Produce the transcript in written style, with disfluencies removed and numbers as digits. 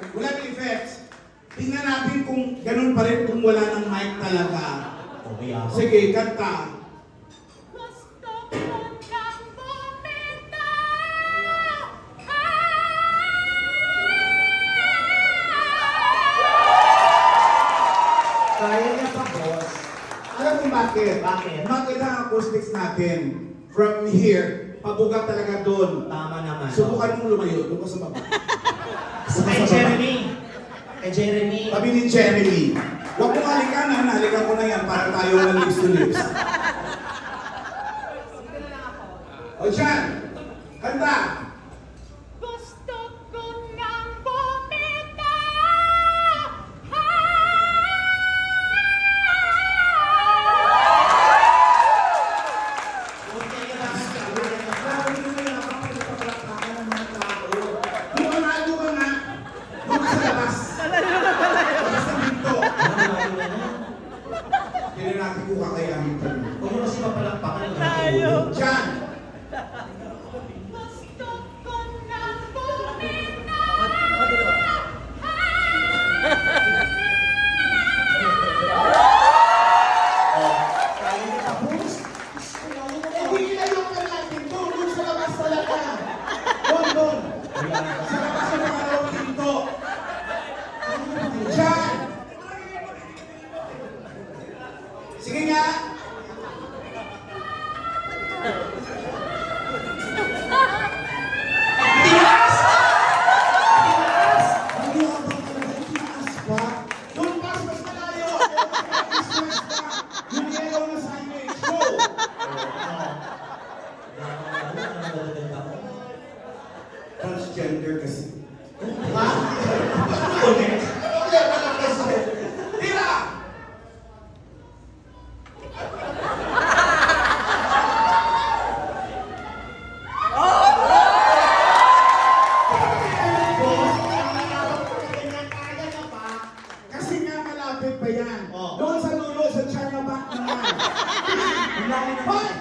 Wala ng effects. Tingnan natin kung ganun pa rin kung wala ng mic talaga. Okay, Sige, kanta. Kaya niya pa, boss. Alam mo bakit? Bakit? Maganda ang acoustics natin. From here, pabugat talaga doon. Tama naman. Subukan mong lumayo. Doon ka sa baba. Kay Jeremy. Kay Jeremy. Sabi ni Jeremy, huwag mong halikanan, halikan ko na yan para tayo ng lips to lips. O dyan, kanta! Gusto ko nang bumitaw. Lumanado ka nga! Doon ka sa labas! Labas ng pinto! Hindi natin kung kakayahin ka. Huwag mo kasi mapalakpakan. Dyan! Gusto ko nang bumitaw. Kaya niya pa, boss. Hindi ilayo ka natin doon! Doon sa labas talaga! Doon! Sa labas ng pangalawang pinto! Dyan! Sige nga! Tinaas! Tinaas! Ano ang bang talagang tinaas pa? Doon pa, mas malayo! Christmas pa! Yung yellow na signage ko! Transgender kasi. Ha? Okay, wala kasi. Tira! Kasi nga malapit pa yan. Oh. Doon sa dulo, sa China back naman. Hoy!